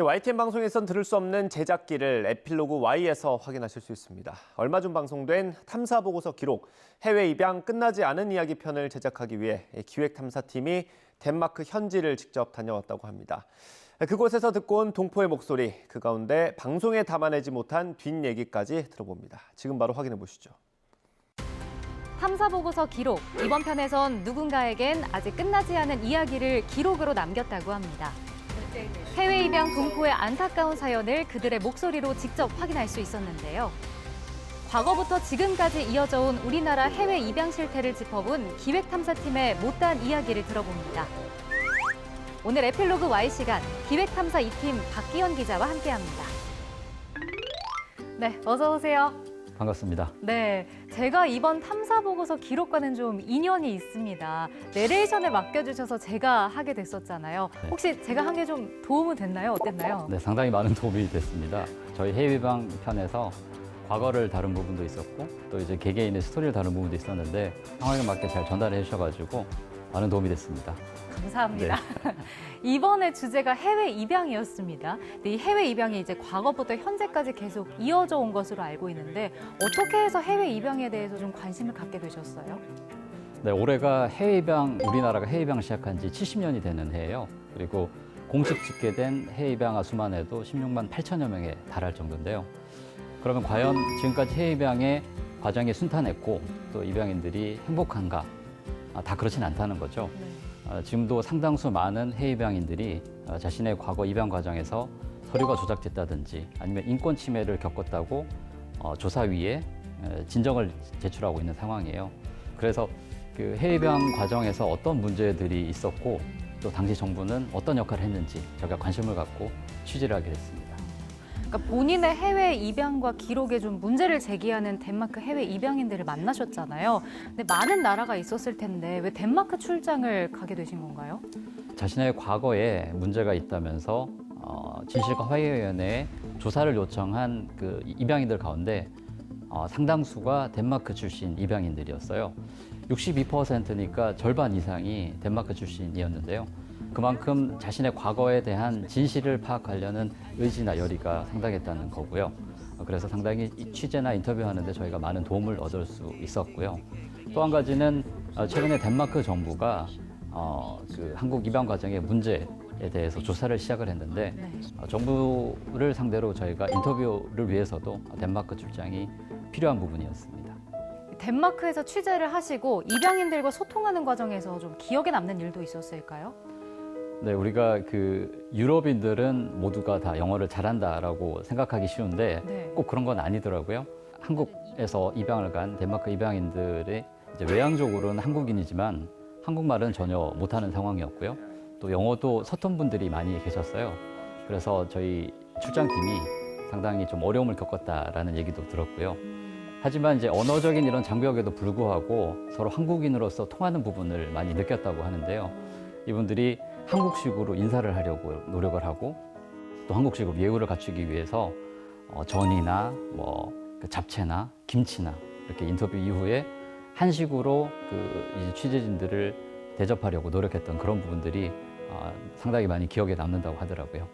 YTN 방송에선 들을 수 없는 제작기를 에필로그 Y에서 확인하실 수 있습니다. 얼마 전 방송된 탐사보고서 기록, 해외 입양 끝나지 않은 이야기 편을 제작하기 위해 기획탐사팀이 덴마크 현지를 직접 다녀왔다고 합니다. 그곳에서 듣고 온 동포의 목소리, 그 가운데 방송에 담아내지 못한 뒷얘기까지 들어봅니다. 지금 바로 확인해 보시죠. 탐사보고서 기록, 이번 편에선 누군가에겐 아직 끝나지 않은 이야기를 기록으로 남겼다고 합니다. 해외 입양 동포의 안타까운 사연을 그들의 목소리로 직접 확인할 수 있었는데요. 과거부터 지금까지 이어져 온 우리나라 해외 입양 실태를 짚어본 기획탐사팀의 못다한 이야기를 들어봅니다. 오늘 에필로그 Y 시간, 기획탐사 2팀 박기현 기자와 함께합니다. 네, 어서 오세요. 반갑습니다. 네, 제가 이번 탐사보고서 기록과는 좀 인연이 있습니다. 내레이션을 맡겨주셔서 제가 하게 됐었잖아요. 네. 혹시 제가 한 게 좀 도움은 됐나요? 어땠나요? 네, 상당히 많은 도움이 됐습니다. 저희 해외 입양 편에서 과거를 다룬 부분도 있었고 또 이제 개개인의 스토리를 다룬 부분도 있었는데 상황에 맞게 잘 전달해 주셔가지고 많은 도움이 됐습니다. 감사합니다. 이번에 주제가 해외 입양이었습니다. 근데 이 해외 입양이 이제 과거부터 현재까지 계속 이어져 온 것으로 알고 있는데 어떻게 해서 해외 입양에 대해서 좀 관심을 갖게 되셨어요? 네, 올해가 해외 입양, 우리나라가 해외 입양 시작한 지 70년이 되는 해예요. 그리고 공식 집계된 해외 입양아 수만 해도 16만 8천여 명에 달할 정도인데요. 그러면 과연 지금까지 해외 입양의 과정이 순탄했고 또 입양인들이 행복한가? 다 그렇진 않다는 거죠. 지금도 상당수 많은 해외 입양인들이 자신의 과거 입양 과정에서 서류가 조작됐다든지 아니면 인권 침해를 겪었다고 조사위에 진정을 제출하고 있는 상황이에요. 그래서 그 해외 입양 과정에서 어떤 문제들이 있었고 또 당시 정부는 어떤 역할을 했는지 저희가 관심을 갖고 취재를 하게 됐습니다. 그러니까 본인의 해외 입양과 기록에 좀 문제를 제기하는 덴마크 해외 입양인들을 만나셨잖아요. 근데 많은 나라가 있었을 텐데 왜 덴마크 출장을 가게 되신 건가요? 자신의 과거에 문제가 있다면서 진실과 화해위원회에 조사를 요청한 그 입양인들 가운데 상당수가 덴마크 출신 입양인들이었어요. 62%니까 절반 이상이 덴마크 출신이었는데요. 그만큼 자신의 과거에 대한 진실을 파악하려는 의지나 열의가 상당했다는 거고요. 그래서 상당히 취재나 인터뷰하는데 저희가 많은 도움을 얻을 수 있었고요. 또 한 가지는 최근에 덴마크 정부가 그 한국 입양 과정의 문제에 대해서 조사를 시작을 했는데 정부를 상대로 저희가 인터뷰를 위해서도 덴마크 출장이 필요한 부분이었습니다. 덴마크에서 취재를 하시고 입양인들과 소통하는 과정에서 좀 기억에 남는 일도 있었을까요? 네, 우리가 그 유럽인들은 모두가 다 영어를 잘한다라고 생각하기 쉬운데 꼭 그런 건 아니더라고요. 한국에서 입양을 간 덴마크 입양인들이 이제 외향적으로는 한국인이지만 한국말은 전혀 못하는 상황이었고요. 또 영어도 서툰 분들이 많이 계셨어요. 그래서 저희 출장팀이 상당히 좀 어려움을 겪었다라는 얘기도 들었고요. 하지만 이제 언어적인 이런 장벽에도 불구하고 서로 한국인으로서 통하는 부분을 많이 느꼈다고 하는데요. 이분들이 한국식으로 인사를 하려고 노력을 하고 또 한국식으로 예우를 갖추기 위해서 전이나 그 잡채나 김치나 이렇게 인터뷰 이후에 한식으로 그 이제 취재진들을 대접하려고 노력했던 그런 부분들이 상당히 많이 기억에 남는다고 하더라고요.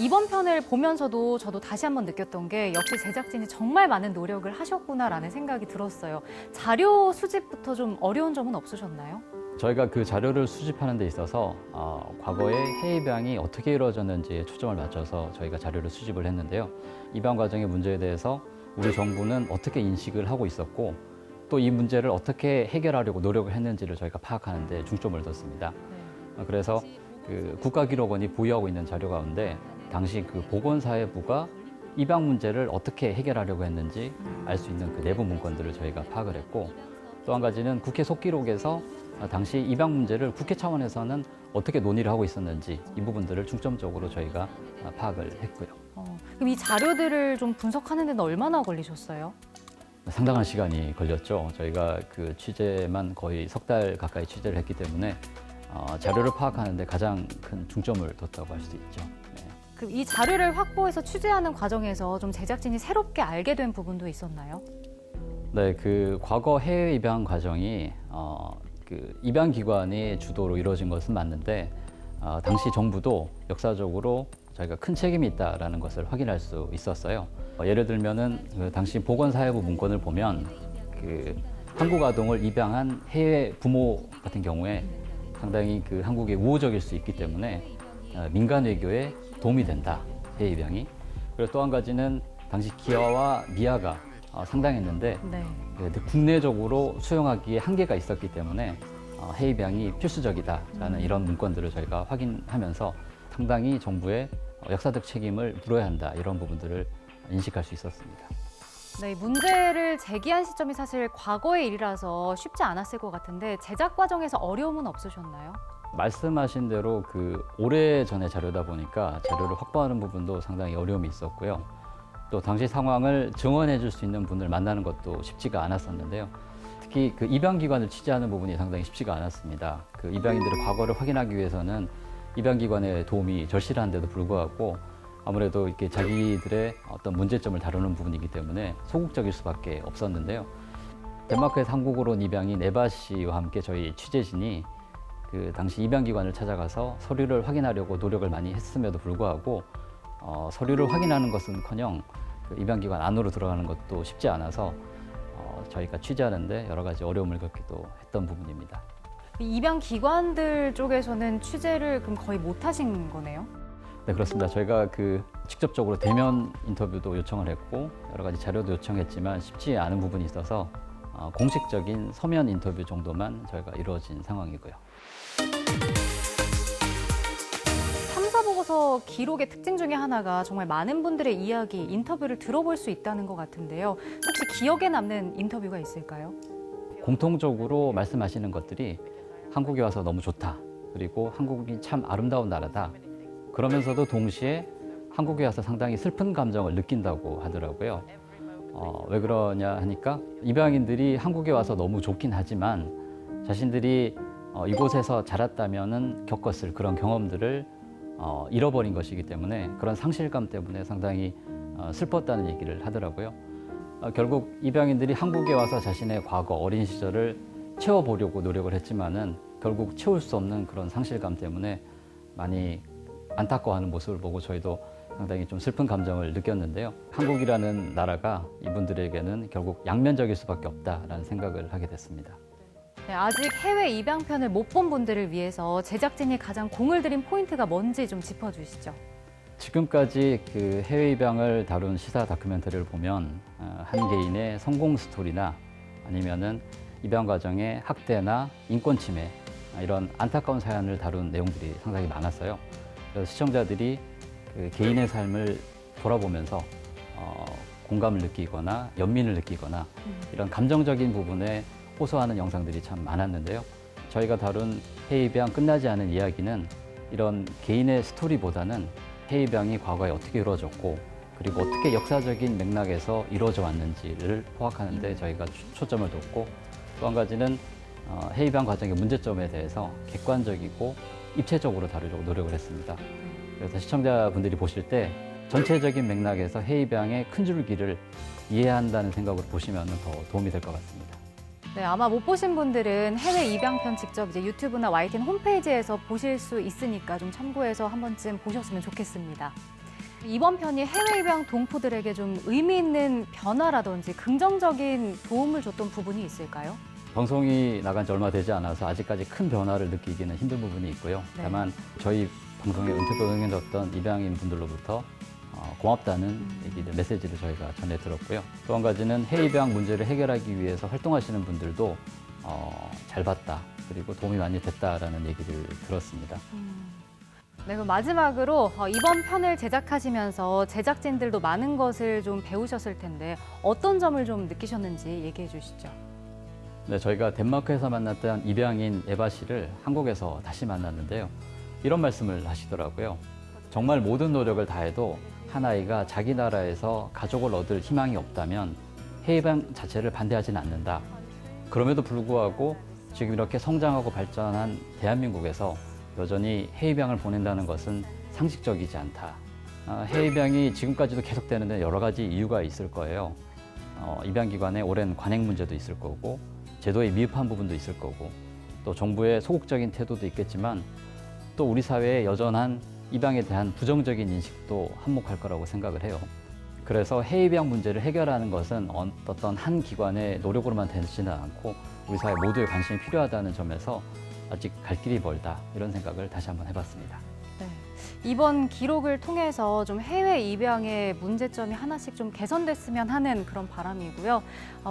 이번 편을 보면서도 저도 다시 한번 느꼈던 게 역시 제작진이 정말 많은 노력을 하셨구나라는 생각이 들었어요. 자료 수집부터 좀 어려운 점은 없으셨나요? 저희가 그 자료를 수집하는 데 있어서 과거에 해외 입양이 어떻게 이루어졌는지에 초점을 맞춰서 저희가 자료를 수집을 했는데요. 입양 과정의 문제에 대해서 우리 정부는 어떻게 인식을 하고 있었고 또 이 문제를 어떻게 해결하려고 노력을 했는지를 저희가 파악하는 데 중점을 뒀습니다. 그래서 그 국가기록원이 보유하고 있는 자료 가운데 당시 그 보건사회부가 입양 문제를 어떻게 해결하려고 했는지 알 수 있는 그 내부 문건들을 저희가 파악을 했고 또 한 가지는 국회 속기록에서 당시 입양 문제를 국회 차원에서는 어떻게 논의를 하고 있었는지 이 부분들을 중점적으로 저희가 파악을 했고요. 그럼 이 자료들을 좀 분석하는 데는 얼마나 걸리셨어요? 상당한 시간이 걸렸죠. 저희가 그 취재만 거의 석 달 가까이 취재를 했기 때문에 자료를 파악하는 데 가장 큰 중점을 뒀다고 할 수 있죠. 네. 그럼 이 자료를 확보해서 취재하는 과정에서 좀 제작진이 새롭게 알게 된 부분도 있었나요? 네, 그 과거 해외 입양 과정이 그 입양 기관이 주도로 이루어진 것은 맞는데 당시 정부도 역사적으로 저희가 큰 책임이 있다라는 것을 확인할 수 있었어요. 예를 들면은 그 당시 보건사회부 문건을 보면 그 한국 아동을 입양한 해외 부모 같은 경우에 상당히 그 한국에 우호적일 수 있기 때문에 민간 외교에 도움이 된다, 해외 입양이. 그리고 또 한 가지는 당시 기아와 미아가 상당했는데 네. 국내적으로 수용하기에 한계가 있었기 때문에 해외 입양이 필수적이다라는 이런 문건들을 저희가 확인하면서 상당히 정부의 역사적 책임을 물어야 한다, 이런 부분들을 인식할 수 있었습니다. 네, 문제를 제기한 시점이 사실 과거의 일이라서 쉽지 않았을 것 같은데 제작 과정에서 어려움은 없으셨나요? 말씀하신 대로 그 오래전의 자료다 보니까 자료를 확보하는 부분도 상당히 어려움이 있었고요. 또 당시 상황을 증언해 줄 수 있는 분을 만나는 것도 쉽지가 않았었는데요. 특히 그 입양기관을 취재하는 부분이 상당히 쉽지가 않았습니다. 그 입양인들의 과거를 확인하기 위해서는 입양기관의 도움이 절실한데도 불구하고 아무래도 이렇게 자기들의 어떤 문제점을 다루는 부분이기 때문에 소극적일 수밖에 없었는데요. 덴마크에서 한국으로 온 입양인 에바 씨와 함께 저희 취재진이 그 당시 입양기관을 찾아가서 서류를 확인하려고 노력을 많이 했음에도 불구하고 서류를 확인하는 것은커녕 그 입양기관 안으로 들어가는 것도 쉽지 않아서 저희가 취재하는데 여러 가지 어려움을 겪기도 했던 부분입니다. 입양 기관들 쪽에서는 취재를 그럼 거의 못 하신 거네요? 네, 그렇습니다. 저희가 그 직접적으로 대면 인터뷰도 요청을 했고 여러 가지 자료도 요청했지만 쉽지 않은 부분이 있어서 공식적인 서면 인터뷰 정도만 저희가 이루어진 상황이고요. 탐사보고서 기록의 특징 중에 하나가 정말 많은 분들의 이야기, 인터뷰를 들어볼 수 있다는 것 같은데요. 혹시 기억에 남는 인터뷰가 있을까요? 공통적으로 말씀하시는 것들이 한국에 와서 너무 좋다. 그리고 한국이 참 아름다운 나라다. 그러면서도 동시에 한국에 와서 상당히 슬픈 감정을 느낀다고 하더라고요. 왜 그러냐 하니까 입양인들이 한국에 와서 너무 좋긴 하지만 자신들이 이곳에서 자랐다면은 겪었을 그런 경험들을 잃어버린 것이기 때문에 그런 상실감 때문에 상당히 슬펐다는 얘기를 하더라고요. 결국 입양인들이 한국에 와서 자신의 과거 어린 시절을 채워보려고 노력을 했지만은 결국 채울 수 없는 그런 상실감 때문에 많이 안타까워하는 모습을 보고 저희도 상당히 좀 슬픈 감정을 느꼈는데요. 한국이라는 나라가 이분들에게는 결국 양면적일 수밖에 없다라는 생각을 하게 됐습니다. 네, 아직 해외 입양편을 못 본 분들을 위해서 제작진이 가장 공을 들인 포인트가 뭔지 좀 짚어주시죠. 지금까지 그 해외 입양을 다룬 시사 다큐멘터리를 보면 한 개인의 성공 스토리나 아니면은 입양 과정의 학대나 인권 침해 이런 안타까운 사연을 다룬 내용들이 상당히 많았어요. 그래서 시청자들이 그 개인의 삶을 돌아보면서 공감을 느끼거나 연민을 느끼거나 이런 감정적인 부분에 호소하는 영상들이 참 많았는데요. 저희가 다룬 해외 입양 끝나지 않은 이야기는 이런 개인의 스토리보다는 해외 입양이 과거에 어떻게 이루어졌고 그리고 어떻게 역사적인 맥락에서 이루어져 왔는지를 포악하는 데 저희가 초점을 뒀고 또 한 가지는 해외 입양 과정의 문제점에 대해서 객관적이고 입체적으로 다루려고 노력을 했습니다. 그래서 시청자분들이 보실 때 전체적인 맥락에서 해외 입양의 큰 줄기를 이해한다는 생각으로 보시면 더 도움이 될 것 같습니다. 네, 아마 못 보신 분들은 해외 입양편 직접 이제 유튜브나 YTN 홈페이지에서 보실 수 있으니까 좀 참고해서 한 번쯤 보셨으면 좋겠습니다. 이번 편이 해외 입양 동포들에게 좀 의미 있는 변화라든지 긍정적인 도움을 줬던 부분이 있을까요? 방송이 나간 지 얼마 되지 않아서 아직까지 큰 변화를 느끼기는 힘든 부분이 있고요. 네. 다만 저희 방송에 인터뷰 응해줬던 입양인 분들로부터 고맙다는 얘기를, 메시지를 저희가 전해 들었고요. 또 한 가지는 해외 입양 문제를 해결하기 위해서 활동하시는 분들도 잘 봤다, 그리고 도움이 많이 됐다라는 얘기를 들었습니다. 네, 그럼 마지막으로 이번 편을 제작하시면서 제작진들도 많은 것을 좀 배우셨을 텐데 어떤 점을 좀 느끼셨는지 얘기해 주시죠. 네, 저희가 덴마크에서 만났던 입양인 에바 씨를 한국에서 다시 만났는데요. 이런 말씀을 하시더라고요. 정말 모든 노력을 다해도 한 아이가 자기 나라에서 가족을 얻을 희망이 없다면 해외 입양 자체를 반대하지는 않는다. 그럼에도 불구하고 지금 이렇게 성장하고 발전한 대한민국에서 여전히 해외 입양을 보낸다는 것은 상식적이지 않다. 해외 입양이 지금까지도 계속되는데 여러 가지 이유가 있을 거예요. 입양기관의 오랜 관행 문제도 있을 거고 제도에 미흡한 부분도 있을 거고 또 정부의 소극적인 태도도 있겠지만 또 우리 사회의 여전한 입양에 대한 부정적인 인식도 한몫할 거라고 생각을 해요. 그래서 해외 입양 문제를 해결하는 것은 어떤 한 기관의 노력으로만 되지는 않고 우리 사회 모두의 관심이 필요하다는 점에서 아직 갈 길이 멀다, 이런 생각을 다시 한번 해봤습니다. 네. 이번 기록을 통해서 좀 해외 입양의 문제점이 하나씩 좀 개선됐으면 하는 그런 바람이고요.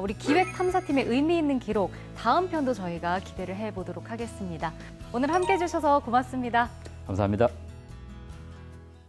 우리 기획탐사팀의 의미 있는 기록, 다음 편도 저희가 기대를 해보도록 하겠습니다. 오늘 함께해 주셔서 고맙습니다. 감사합니다.